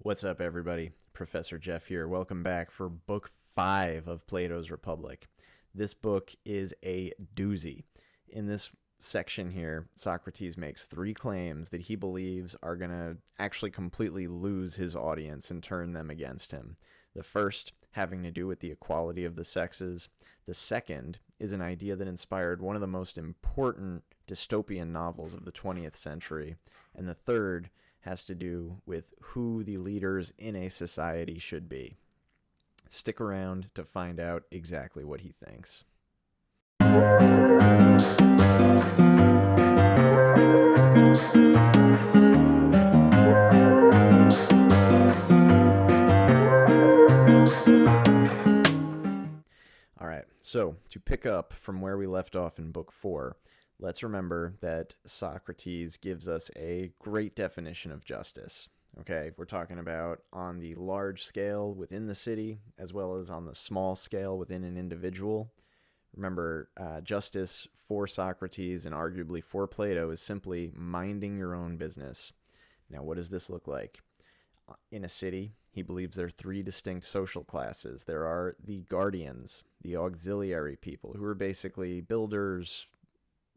What's up, everybody? Professor Jeff here. Welcome back for Book 5 of Plato's Republic. This book is a doozy. In this section here, Socrates makes 3 claims that he believes are going to actually completely lose his audience and turn them against him. The first, having to do with the equality of the sexes. The second is an idea that inspired one of the most important dystopian novels of the 20th century. And the third has to do with who the leaders in a society should be. Stick around to find out exactly what he thinks. All right, so to pick up from where we left off in Book 4, let's remember that Socrates gives us a great definition of justice. Okay, we're talking about on the large scale within the city, as well as on the small scale within an individual. Remember, justice for Socrates and arguably for Plato is simply minding your own business. Now, what does this look like? In a city, he believes there are 3 distinct social classes. There are the guardians, the auxiliary people, who are basically builders,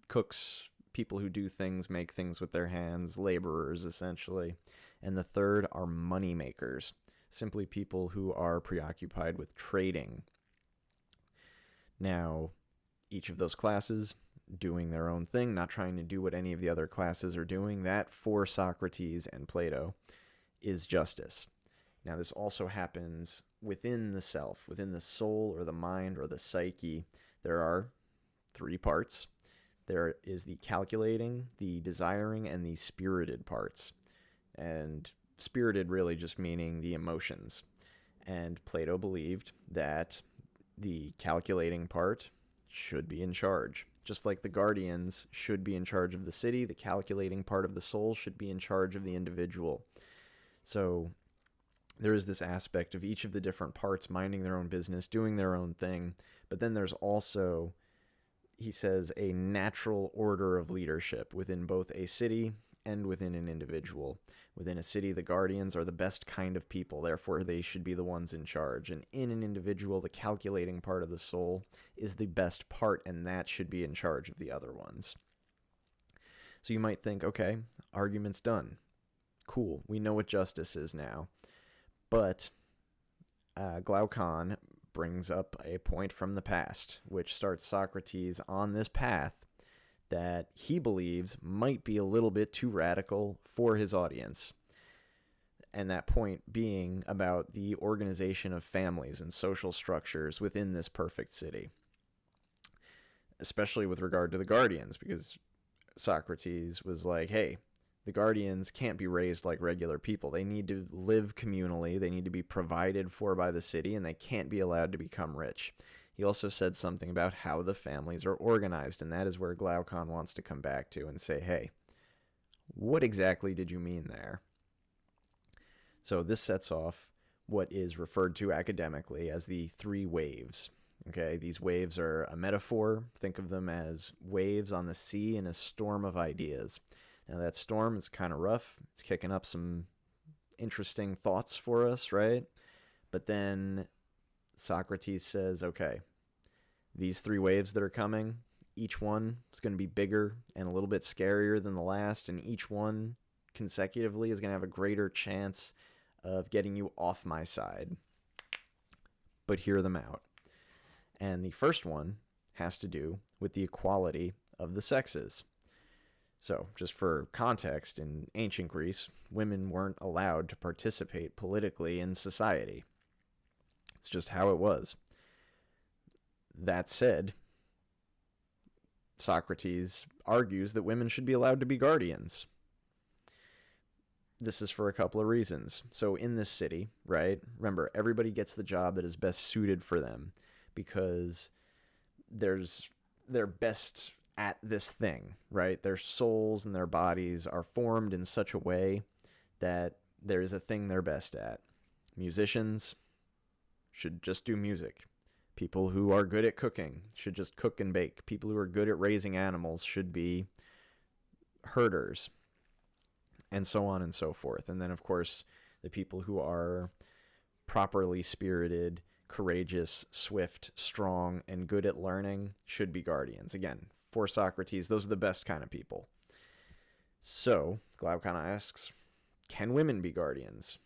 cooks, people who do things, make things with their hands, laborers, essentially. And the third are money makers, simply people who are preoccupied with trading. Now, each of those classes doing their own thing, not trying to do what any of the other classes are doing, that for Socrates and Plato is justice. Now, this also happens within the self, within the soul or the mind or the psyche. There are 3 parts. There is the calculating, the desiring, and the spirited parts. And spirited really just meaning the emotions. And Plato believed that the calculating part should be in charge. Just like the guardians should be in charge of the city, the calculating part of the soul should be in charge of the individual. So there is this aspect of each of the different parts minding their own business, doing their own thing. But then there's also, he says, a natural order of leadership within both a city and within an individual. Within a city, the guardians are the best kind of people, therefore they should be the ones in charge. And in an individual, the calculating part of the soul is the best part, and that should be in charge of the other ones. So you might think, okay, argument's done. Cool, we know what justice is now. But Glaucon brings up a point from the past, which starts Socrates on this path that he believes might be a little bit too radical for his audience. And that point being about the organization of families and social structures within this perfect city, especially with regard to the guardians, because Socrates was like, hey, the guardians can't be raised like regular people. They need to live communally, they need to be provided for by the city, and they can't be allowed to become rich. He also said something about how the families are organized, and that is where Glaucon wants to come back to and say, hey, what exactly did you mean there? So this sets off what is referred to academically as the 3 waves. Okay, these waves are a metaphor. Think of them as waves on the sea in a storm of ideas. Now that storm is kind of rough. It's kicking up some interesting thoughts for us, right? But then Socrates says, okay, these 3 waves that are coming, each one is going to be bigger and a little bit scarier than the last, and each one consecutively is going to have a greater chance of getting you off my side. But hear them out. And the first one has to do with the equality of the sexes. So, just for context, in ancient Greece, women weren't allowed to participate politically in society. It's just how it was. That said, Socrates argues that women should be allowed to be guardians. This is for a couple of reasons. So in this city, right, remember, everybody gets the job that is best suited for them because they're best at this thing, right? Their souls and their bodies are formed in such a way that there is a thing they're best at. Musicians should just do music. People who are good at cooking should just cook and bake. People who are good at raising animals should be herders. and so on and so forth. And then, of course, The people who are properly spirited, courageous, swift, strong, and good at learning should be guardians. Again, for Socrates, those are the best kind of people. So, Glaucon asks, can women be guardians?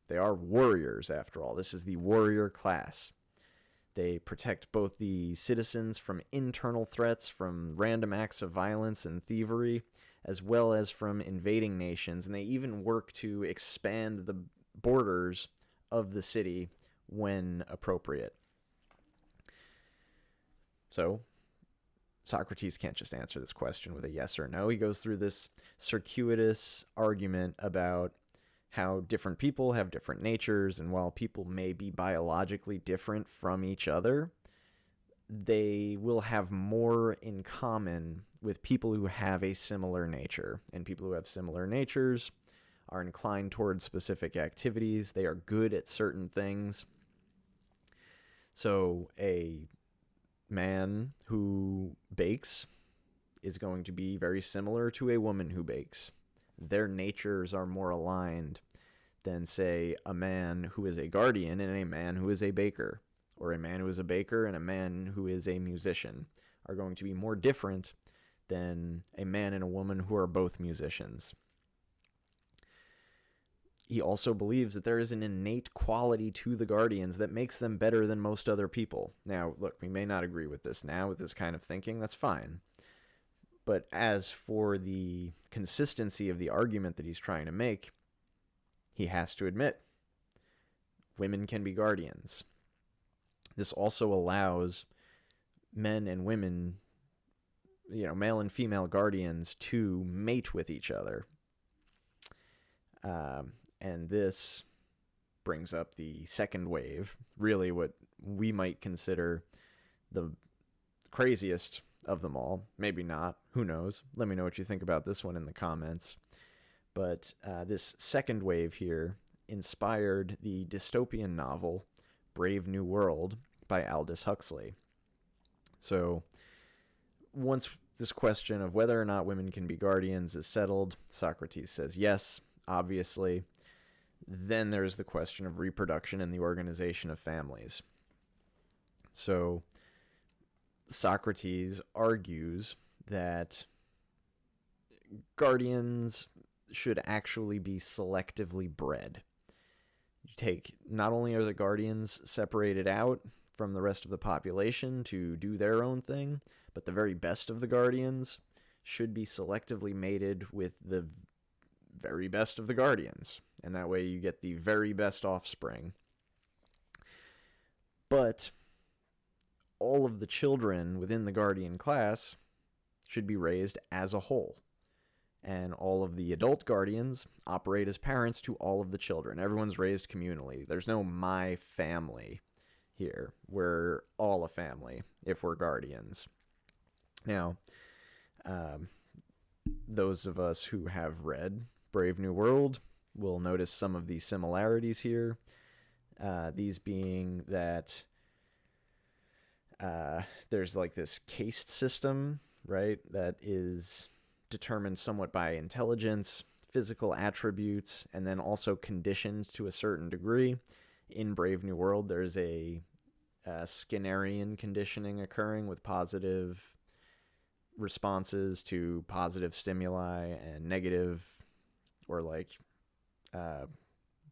They are warriors, after all. This is the warrior class. They protect both the citizens from internal threats, from random acts of violence and thievery, as well as from invading nations, and they even work to expand the borders of the city when appropriate. So, Socrates can't just answer this question with a yes or no. He goes through this circuitous argument about how different people have different natures, and while people may be biologically different from each other, they will have more in common with people who have a similar nature. And people who have similar natures are inclined towards specific activities. They are good at certain things. So a man who bakes is going to be very similar to a woman who bakes. Their natures are more aligned than, say, a man who is a guardian and a man who is a baker, or a man who is a baker and a man who is a musician are going to be more different than a man and a woman who are both musicians. He also believes that there is an innate quality to the guardians that makes them better than most other people. Now, look, we may not agree with this now, with this kind of thinking, that's fine. But as for the consistency of the argument that he's trying to make, he has to admit, women can be guardians. This also allows men and women, male and female guardians, to mate with each other. And this brings up the second wave, really what we might consider the craziest of them all. Maybe not. Who knows? Let me know what you think about this one in the comments. But this second wave here inspired the dystopian novel Brave New World by Aldous Huxley. So once this question of whether or not women can be guardians is settled, Socrates says yes, obviously. Then there's the question of reproduction and the organization of families. So Socrates argues that guardians should actually be selectively bred. You take, not only are the guardians separated out from the rest of the population to do their own thing, but the very best of the guardians should be selectively mated with the very best of the guardians. And that way you get the very best offspring. But all of the children within the guardian class should be raised as a whole. And all of the adult guardians operate as parents to all of the children. Everyone's raised communally. There's no my family here. We're all a family if we're guardians. Now, those of us who have read Brave New World will notice some of the similarities here. These being that there's like this caste system, right, that is determined somewhat by intelligence, physical attributes, and then also conditioned to a certain degree. In Brave New World, there's a Skinnerian conditioning occurring with positive responses to positive stimuli and negative or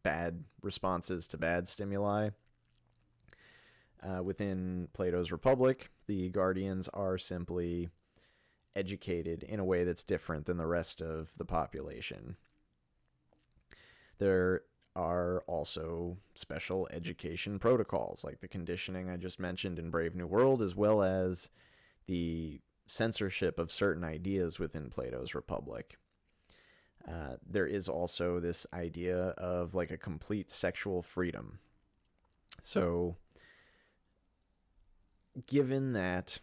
bad responses to bad stimuli. Within Plato's Republic, the guardians are simply educated in a way that's different than the rest of the population. There are also special education protocols, like the conditioning I just mentioned in Brave New World, as well as the censorship of certain ideas within Plato's Republic. There is also this idea of like a complete sexual freedom. So, given that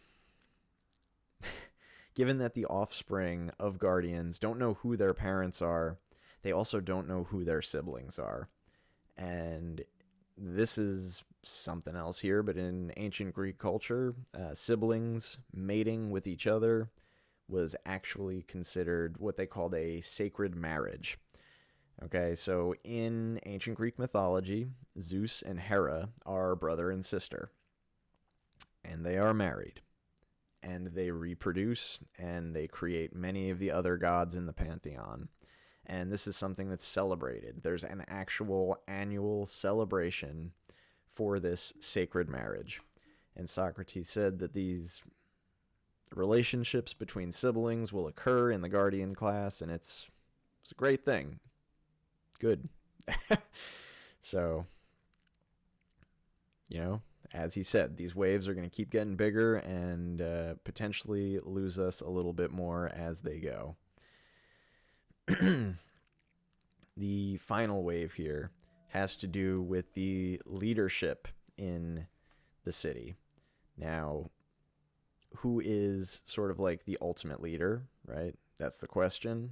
the offspring of guardians don't know who their parents are, they also don't know who their siblings are. And this is something else here, but in ancient Greek culture, siblings mating with each other was actually considered what they called a sacred marriage. Okay, so in ancient Greek mythology, Zeus and Hera are brother and sister, and they are married, and they reproduce, and they create many of the other gods in the pantheon. And this is something that's celebrated. There's an actual annual celebration for this sacred marriage. And Socrates said that these relationships between siblings will occur in the guardian class, and it's a great thing. Good. So, as he said, these waves are going to keep getting bigger and potentially lose us a little bit more as they go. The final wave here has to do with the leadership in the city. Now, who is sort of like the ultimate leader, right? That's the question.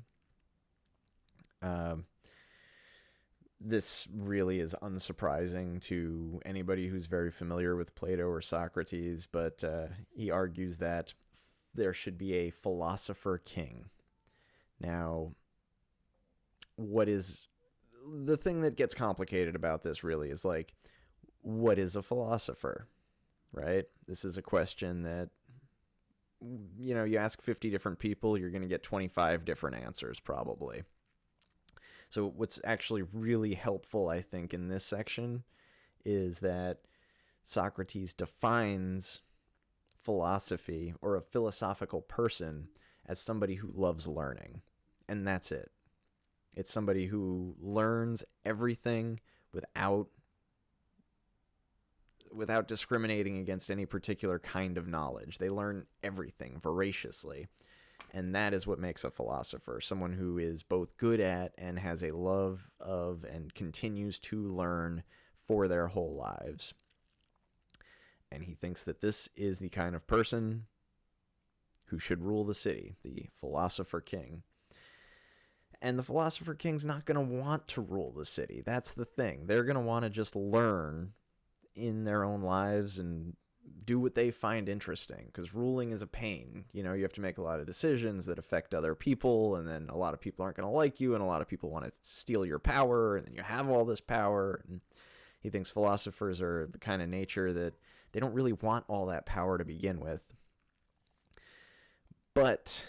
This really is unsurprising to anybody who's very familiar with Plato or Socrates, but he argues that there should be a philosopher king. Now, what is the thing that gets complicated about this really is like, what is a philosopher, right? This is a question that, you ask 50 different people, you're going to get 25 different answers probably. So what's actually really helpful, I think, in this section is that Socrates defines philosophy or a philosophical person as somebody who loves learning. And that's it. It's somebody who learns everything without discriminating against any particular kind of knowledge. They learn everything voraciously. And that is what makes a philosopher, someone who is both good at and has a love of and continues to learn for their whole lives. And he thinks that this is the kind of person who should rule the city, the philosopher king. And the philosopher king's not going to want to rule the city. That's the thing. They're going to want to just learn in their own lives and do what they find interesting, because ruling is a pain. You have to make a lot of decisions that affect other people, and then a lot of people aren't going to like you, and a lot of people want to steal your power, and then you have all this power. And he thinks philosophers are the kind of nature that they don't really want all that power to begin with. But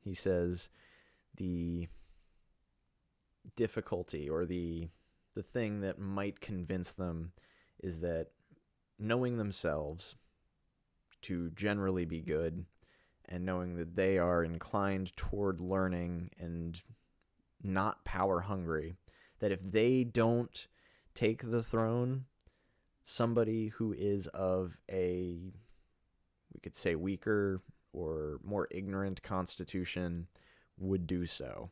he says the difficulty or the thing that might convince them is that knowing themselves to generally be good and knowing that they are inclined toward learning and not power hungry, that if they don't take the throne, somebody who is of a, we could say, weaker or more ignorant constitution would do so.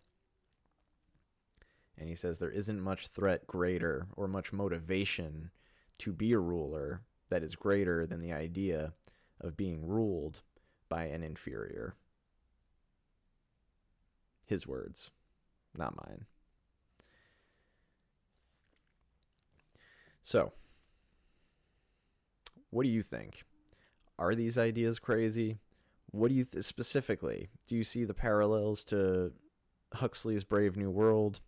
And he says there isn't much threat greater or much motivation to be a ruler that is greater than the idea of being ruled by an inferior. His words, not mine. So, what do you think? Are these ideas crazy? What do you specifically? Do you see the parallels to Huxley's Brave New World?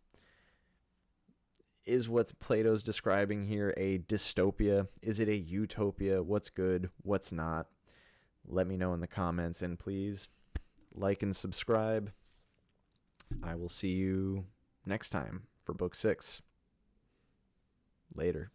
Is what Plato's describing here a dystopia? Is it a utopia? What's good? What's not? Let me know in the comments, and please like and subscribe. I will see you next time for Book 6. Later.